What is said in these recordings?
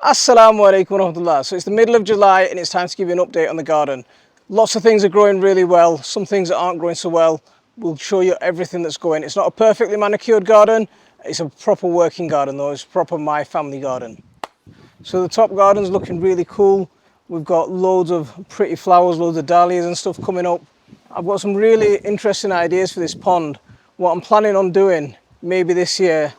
Assalamu alaikum warahmatullah. So it's the middle of July and it's time to give you an update on the garden. Lots of things are growing really well, some things that aren't growing so well. We'll show you everything that's going. It's not a perfectly manicured garden, it's a proper working garden though, it's proper my family garden. So the top garden's looking really cool. We've got loads of pretty flowers, loads of dahlias and stuff coming up. I've got some really interesting ideas for this pond. What I'm planning on doing, maybe this year,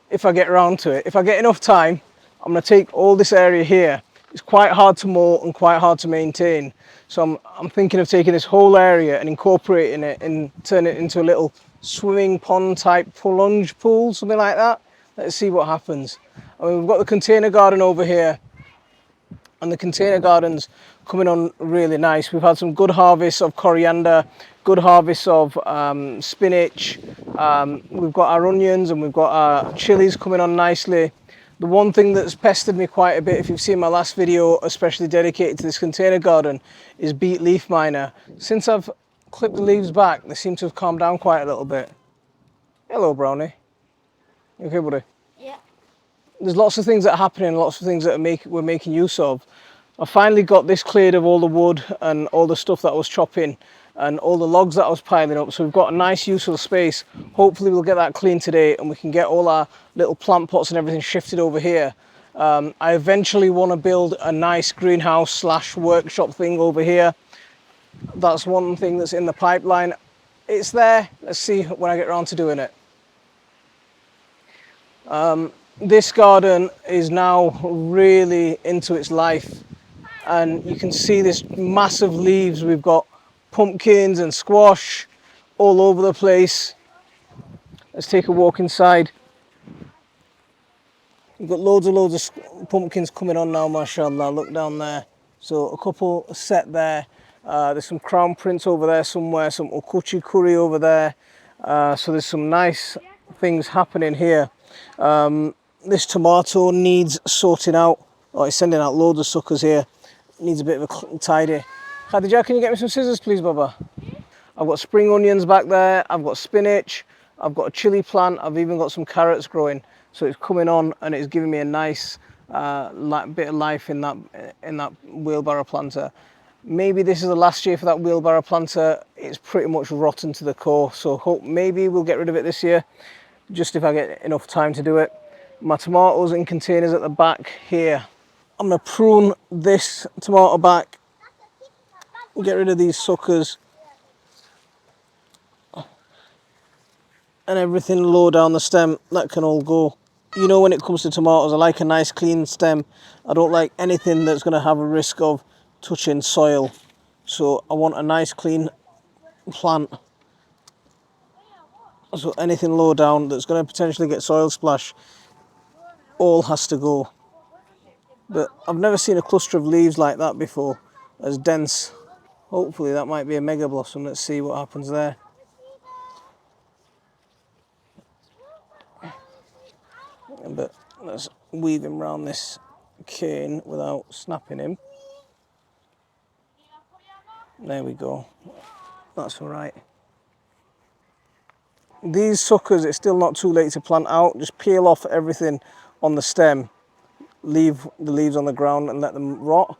if I get around to it, if I get enough time, I'm going to take all this area here. It's quite hard to mow and quite hard to maintain. So I'm thinking of taking this whole area and incorporating it and turning it into a little swimming pond type plunge pool, something like that. Let's see what happens. I mean, we've got the container garden over here, and the container garden's coming on really nice. We've had some good harvests of coriander, good harvests of spinach. We've got our onions and we've got our chilies coming on nicely. The one thing that's pestered me quite a bit, if you've seen my last video, especially dedicated to this container garden, is beet leaf miner. Since I've clipped the leaves back, they seem to have calmed down quite a little bit. Hello, Brownie. You okay, buddy? Yeah. There's lots of things that are happening, lots of things that we're making use of. I finally got this cleared of all the wood and all the stuff that I was chopping and all the logs that I was piling up, so we've got a nice useful space. Hopefully we'll get that clean today and we can get all our little plant pots and everything shifted over here. I eventually want to build a nice greenhouse slash workshop thing over here. That's one thing that's in the pipeline. It's there. Let's see when I get around to doing it. This garden is now really into its life, and you can see this massive leaves. We've got pumpkins and squash all over the place. Let's take a walk inside. We've got loads of pumpkins coming on now, mashallah. Look down there. So a couple set there. There's some crown prince over there somewhere, some okuchi curry over there. So there's some nice things happening here. This tomato needs sorting out. Oh, it's sending out loads of suckers here. Needs a bit of a tidy. Khadija, can you get me some scissors, please, Baba? I've got spring onions back there. I've got spinach. I've got a chili plant. I've even got some carrots growing. So it's coming on and it's giving me a nice bit of life in that wheelbarrow planter. Maybe this is the last year for that wheelbarrow planter. It's pretty much rotten to the core. So maybe we'll get rid of it this year, just if I get enough time to do it. My tomatoes in containers at the back here. I'm going to prune this tomato back, get rid of these suckers and everything low down the stem. That can all go. You know, when it comes to tomatoes, I like a nice clean stem. I don't like anything that's going to have a risk of touching soil. So I want a nice clean plant. So anything low down that's going to potentially get soil splash, all has to go. But I've never seen a cluster of leaves like that before, as dense. Hopefully that might be a mega blossom. Let's see what happens there. But let's weave him around this cane without snapping him. There we go. That's all right. These suckers, it's still not too late to plant out. Just peel off everything on the stem, leave the leaves on the ground and let them rot,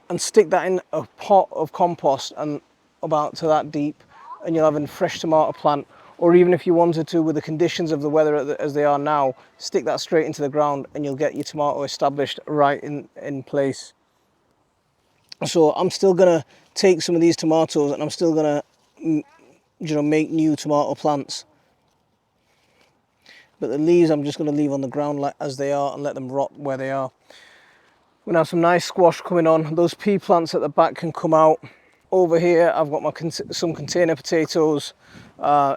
and stick that in a pot of compost and about to that deep, and you'll have a fresh tomato plant. Or even if you wanted to, with the conditions of the weather as they are now, stick that straight into the ground and you'll get your tomato established right in place. So I'm still gonna take some of these tomatoes and I'm still gonna make new tomato plants. But the leaves I'm just gonna leave on the ground like as they are and let them rot where they are. We're gonna have some nice squash coming on. Those pea plants at the back can come out. Over here I've got some container potatoes.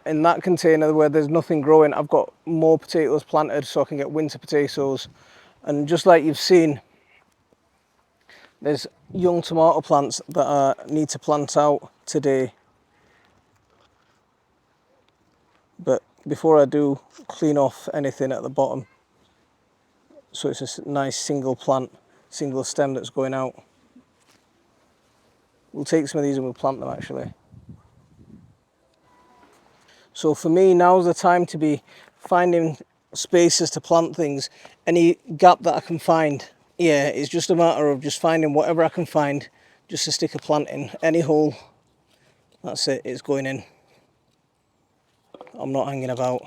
In that container where there's nothing growing, I've got more potatoes planted so I can get winter potatoes. And just like you've seen, there's young tomato plants that I need to plant out today. But before I do, clean off anything at the bottom. So it's a nice single plant, single stem that's going out. We'll take some of these and we'll plant them actually. So for me, now's the time to be finding spaces to plant things. Any gap that I can find, yeah, it's just a matter of just finding whatever I can find just to stick a plant in. Any hole, that's it, it's going in. I'm not hanging about.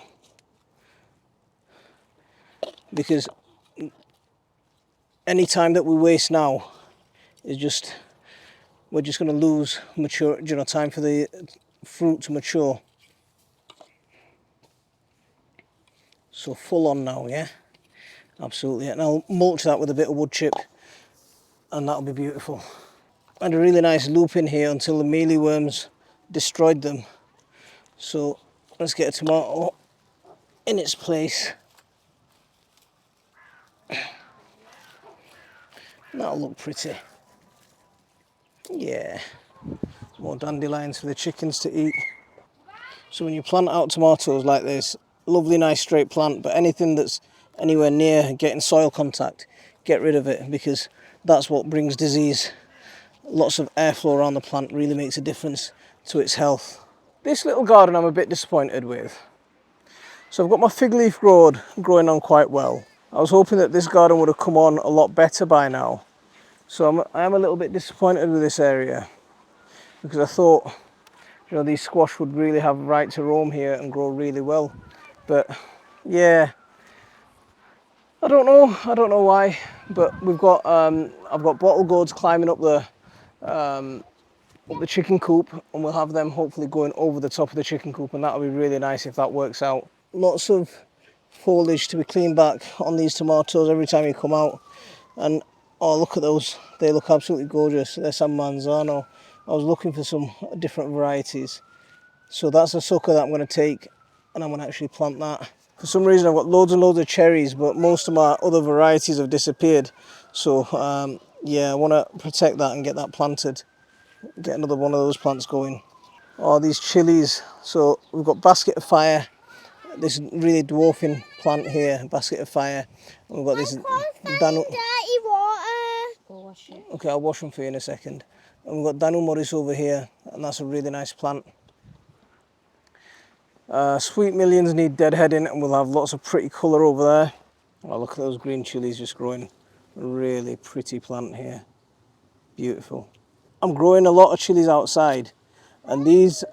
Because any time that we waste now is just, we're just going to lose mature, you know, time for the fruit to mature. So full on now, yeah, absolutely. And I'll mulch that with a bit of wood chip, and that'll be beautiful. I had a really nice loop in here until the mealyworms destroyed them. So let's get a tomato in its place. That'll look pretty. Yeah, more dandelions for the chickens to eat. So when you plant out tomatoes like this, lovely nice straight plant, but anything that's anywhere near getting soil contact, get rid of it, because that's what brings disease. Lots of airflow around the plant really makes a difference to its health. This little garden I'm a bit disappointed with. So I've got my fig leaf gourd growing on quite well. I was hoping that this garden would have come on a lot better by now. So I am a little bit disappointed with this area, because I thought, you know, these squash would really have right to roam here and grow really well. But yeah, I don't know why, but we've got I've got bottle gourds climbing up the chicken coop, and we'll have them hopefully going over the top of the chicken coop, and that'll be really nice if that works out. Lots of foliage to be cleaned back on these tomatoes every time you come out. And oh, look at those, they look absolutely gorgeous. They're San Manzano. I was looking for some different varieties, so that's a sucker that I'm going to take, and I'm going to actually plant that. For some reason I've got loads and loads of cherries, but most of my other varieties have disappeared. So yeah, I want to protect that and get that planted, get another one of those plants going. Oh, these chilies. So we've got basket of fire, this really dwarfing plant here, basket of fire. And we've got this Danu. Dirty water. Go wash it. Okay, I'll wash them for you in a second. And we've got Danu Morris over here, and that's a really nice plant. Sweet millions need deadheading, and we'll have lots of pretty colour over there. Oh, look at those green chilies just growing. A really pretty plant here. Beautiful. I'm growing a lot of chilies outside, and these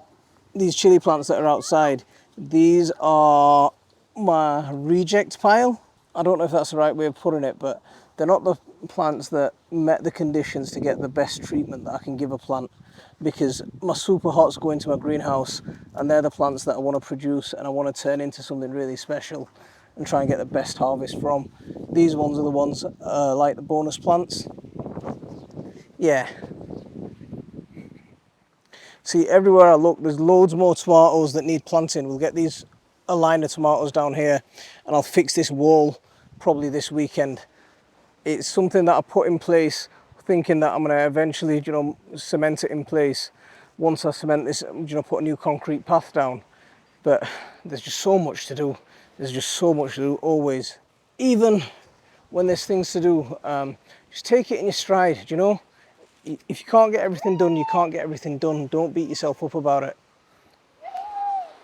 chili plants that are outside, these are my reject pile. I don't know if that's the right way of putting it, but they're not the plants that met the conditions to get the best treatment that I can give a plant, because my super hots go into my greenhouse, and they're the plants that I want to produce and I want to turn into something really special and try and get the best harvest from. These ones are the ones like the bonus plants. Yeah. See, everywhere I look, there's loads more tomatoes that need planting. We'll get a line of tomatoes down here, and I'll fix this wall probably this weekend. It's something that I put in place thinking that I'm going to eventually, you know, cement it in place. Once I cement this, you know, put a new concrete path down. But there's just so much to do. There's just so much to do always. Even when there's things to do, just take it in your stride, you know? If you can't get everything done, you can't get everything done. Don't beat yourself up about it.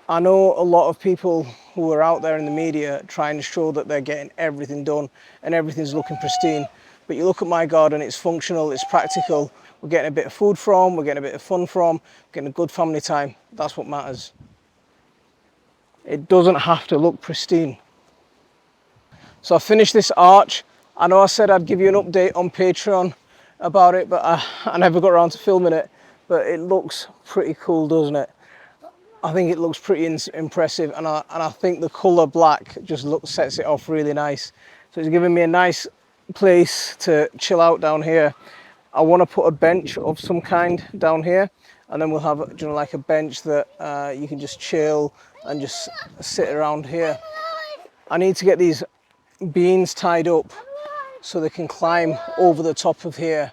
I know a lot of people who are out there in the media trying to show that they're getting everything done and everything's looking pristine. But you look at my garden, it's functional, it's practical. We're getting a bit of food from, we're getting a bit of fun from, getting a good family time. That's what matters. It doesn't have to look pristine. So I finished this arch. I know I said I'd give you an update on Patreon about it, but I never got around to filming it. But it looks pretty cool, doesn't it? I think it looks pretty impressive, and I think the colour black just sets it off really nice. So it's giving me a nice place to chill out down here. I want to put a bench of some kind down here, and then we'll have, you know, like a bench that you can just chill and just sit around here. I need to get these beans tied up so they can climb over the top of here.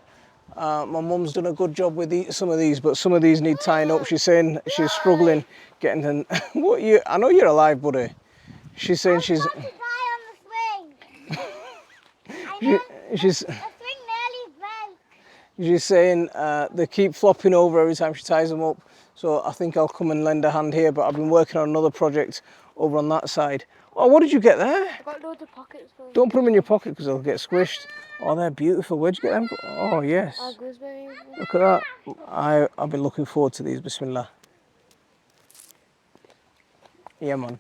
My mum's done a good job with some of these, but some of these need tying up. She's saying she's struggling getting them. What you? I know you're alive, buddy. She's saying she's. I on the swing. She's. The swing nearly fell. She's saying they keep flopping over every time she ties them up. So I think I'll come and lend a hand here. But I've been working on another project over on that side. Oh, what did you get there? I've got loads of pockets for Don't put them in your pocket because they'll get squished. Oh, they're beautiful. Where'd you get them? Oh, yes. gooseberries. Look at that. I've been looking forward to these. Bismillah. Yeah, man.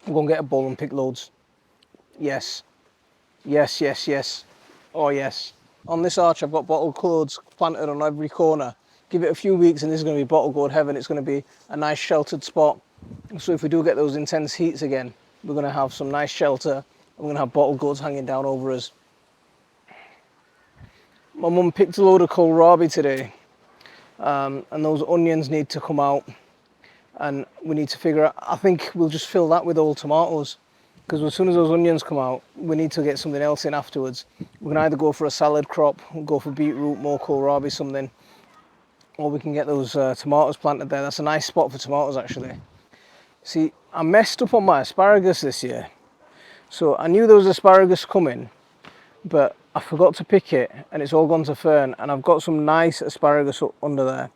I'm going to get a bowl and pick loads. Yes. Yes, yes, yes. Oh, yes. On this arch, I've got bottle gourds planted on every corner. Give it a few weeks and this is going to be bottle gourd heaven. It's going to be a nice sheltered spot. So if we do get those intense heats again, we're going to have some nice shelter. And we're going to have bottle gourds hanging down over us. My mum picked a load of kohlrabi today. And those onions need to come out. And we need to figure out, I think we'll just fill that with old tomatoes. Because as soon as those onions come out, we need to get something else in afterwards. We can either go for a salad crop, go for beetroot, more kohlrabi, something. Or we can get those tomatoes planted there. That's a nice spot for tomatoes, actually. See, I messed up on my asparagus this year. So I knew there was asparagus coming, but I forgot to pick it, and it's all gone to fern. And I've got some nice asparagus under there.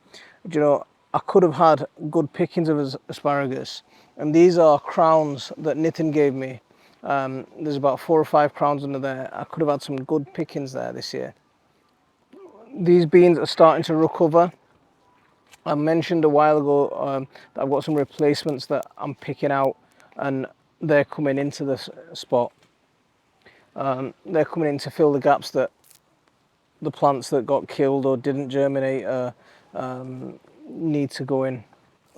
Do you know, I could have had good pickings of asparagus. And these are crowns that Nitin gave me. There's about 4 or 5 crowns under there. I could have had some good pickings there this year. These beans are starting to recover. I mentioned a while ago that I've got some replacements that I'm picking out, and they're coming into this spot. They're coming in to fill the gaps that the plants that got killed or didn't germinate need to go in.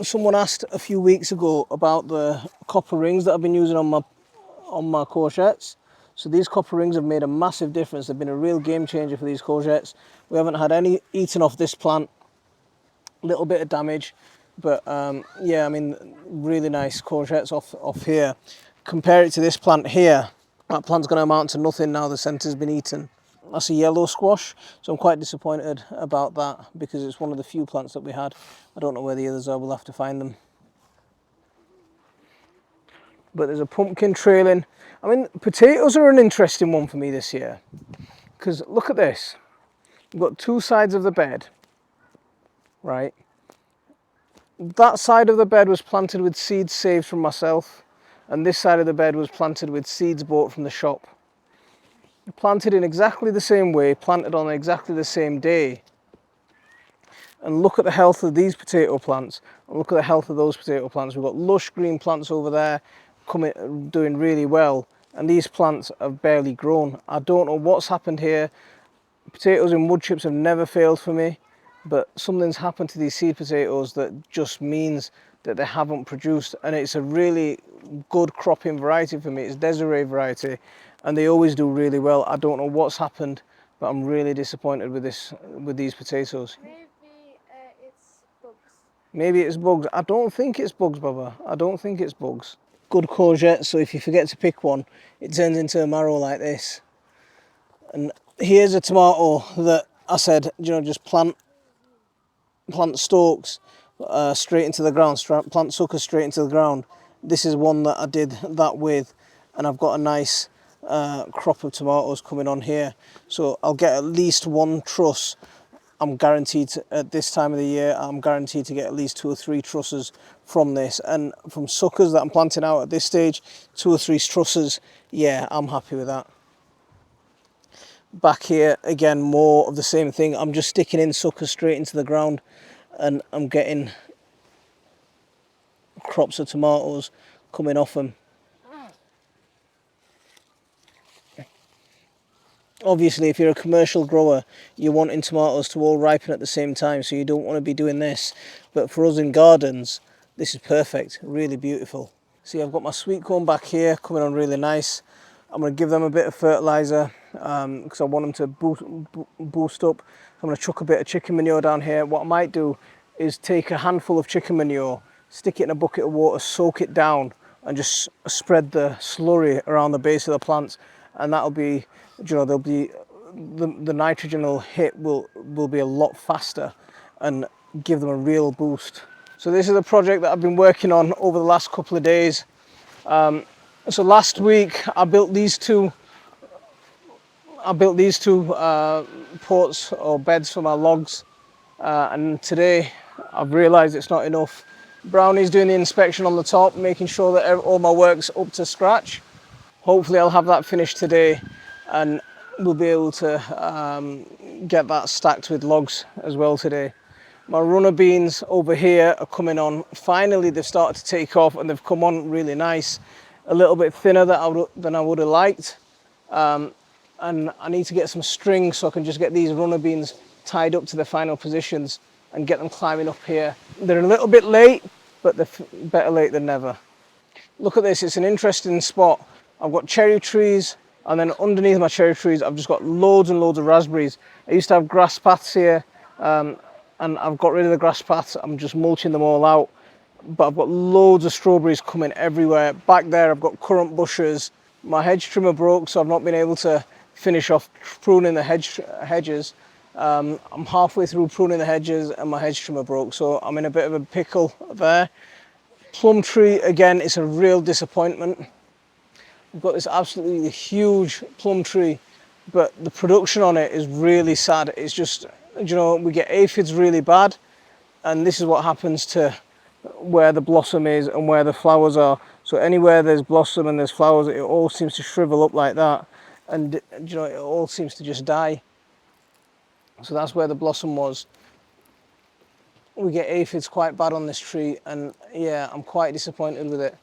Someone asked a few weeks ago about the copper rings that I've been using on my courgettes. So these copper rings have made a massive difference. They've been a real game changer for these courgettes. We haven't had any eaten off this plant. Little bit of damage, but yeah, I mean, really nice courgettes off here. Compare it to this plant here. That plant's going to amount to nothing now the centre's been eaten. That's a yellow squash, so I'm quite disappointed about that because it's one of the few plants that we had. I don't know where the others are, we'll have to find them. But there's a pumpkin trailing. I mean, potatoes are an interesting one for me this year because look at this. We've got 2 sides of the bed. Right, that side of the bed was planted with seeds saved from myself, and this side of the bed was planted with seeds bought from the shop. Planted in exactly the same way, planted on exactly the same day. And look at the health of these potato plants, and look at the health of those potato plants. We've got lush green plants over there doing really well, and these plants have barely grown. I don't know what's happened here. Potatoes and wood chips have never failed for me. But something's happened to these seed potatoes that just means that they haven't produced, and it's a really good cropping variety for me. It's Desiree variety, and they always do really well. I don't know what's happened, but I'm really disappointed with these potatoes. Maybe it's bugs. Maybe it's bugs. I don't think it's bugs, Baba. I don't think it's bugs. Good courgette, so if you forget to pick one, it turns into a marrow like this. And here's a tomato that I said, you know, just plant stalks straight into the ground, plant suckers straight into the ground. This is one that I did that with, and I've got a nice crop of tomatoes coming on here. So I'll get at least 1 truss. I'm guaranteed at this time of the year, I'm guaranteed to get at least 2 or 3 trusses from this. And from suckers that I'm planting out at this stage, 2 or 3 trusses, yeah, I'm happy with that. Back here, again, more of the same thing. I'm just sticking in suckers straight into the ground, and I'm getting crops of tomatoes coming off them. Obviously, if you're a commercial grower, you're wanting tomatoes to all ripen at the same time, so you don't want to be doing this. But for us in gardens, this is perfect, really beautiful. See, I've got my sweet corn back here coming on really nice. I'm going to give them a bit of fertiliser because I want them to boost up. I'm going to chuck a bit of chicken manure down here. What I might do is take a handful of chicken manure, stick it in a bucket of water, soak it down, and just spread the slurry around the base of the plants. And that'll be, you know, there'll be the nitrogenal hit will be a lot faster and give them a real boost. So this is a project that I've been working on over the last couple of days. So last week I built these two ports or beds for my logs, and today I've realised it's not enough. Brownie's doing the inspection on the top, making sure that all my work's up to scratch. Hopefully I'll have that finished today and we'll be able to get that stacked with logs as well today. My runner beans over here are coming on. Finally, they've started to take off and they've come on really nice. A little bit thinner than I would have liked. And I need to get some string so I can just get these runner beans tied up to the final positions and get them climbing up here. They're a little bit late, but they're better late than never. Look at this, it's an interesting spot. I've got cherry trees, and then underneath my cherry trees I've just got loads and loads of raspberries. I used to have grass paths here, and I've got rid of the grass paths. I'm just mulching them all out, but I've got loads of strawberries coming everywhere. Back there I've got currant bushes. My hedge trimmer broke, so I've not been able to finish off pruning the hedges. I'm halfway through pruning the hedges and my hedge trimmer broke, so I'm in a bit of a pickle there. Plum tree, again, it's a real disappointment. We've got this absolutely huge plum tree, but the production on it is really sad. It's just, you know, we get aphids really bad, and this is what happens to where the blossom is and where the flowers are. So anywhere there's blossom and there's flowers, it all seems to shrivel up like that, and you know, it all seems to just die. So that's where the blossom was. We get aphids quite bad on this tree, and yeah, I'm quite disappointed with it.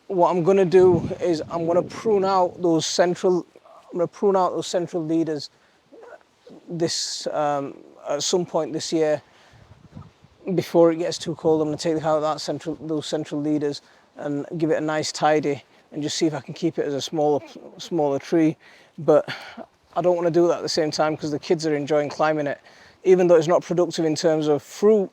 What I'm going to do is I'm going to prune out those central leaders this at some point this year. Before it gets too cold, I'm going to take out those central leaders and give it a nice tidy, and just see if I can keep it as a smaller tree. But I don't want to do that at the same time because the kids are enjoying climbing it. Even though it's not productive in terms of fruit,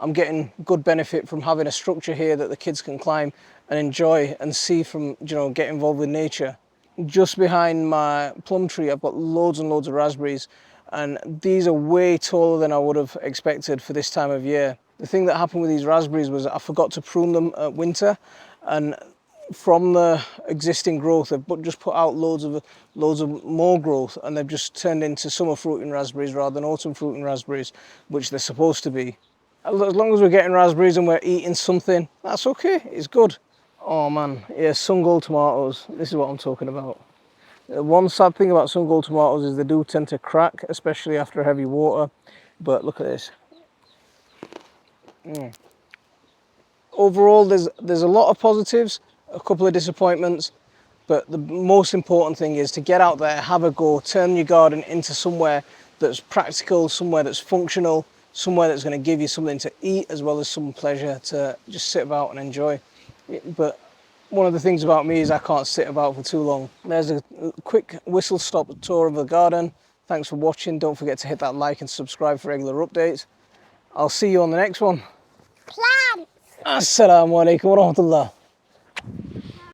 I'm getting good benefit from having a structure here that the kids can climb and enjoy and see from, you know, get involved with nature. Just behind my plum tree, I've got loads and loads of raspberries, and these are way taller than I would have expected for this time of year. The thing that happened with these raspberries was I forgot to prune them at winter, and from the existing growth, they've just put out loads of more growth, and they've just turned into summer fruiting raspberries rather than autumn fruiting raspberries, which they're supposed to be. As long as we're getting raspberries and we're eating something, that's okay, it's good. Oh man, yeah, sun gold tomatoes, this is what I'm talking about. One sad thing about sun gold tomatoes is they do tend to crack, especially after heavy water, but look at this. Overall, there's a lot of positives, a couple of disappointments, but the most important thing is to get out there, have a go, turn your garden into somewhere that's practical, somewhere that's functional, somewhere that's going to give you something to eat as well as some pleasure to just sit about and enjoy. But one of the things about me is I can't sit about for too long. There's a quick whistle-stop tour of the garden. Thanks for watching. Don't forget to hit that like and subscribe for regular updates. I'll see you on the next one. Plants! Assalamu alaikum wa rahmatullah.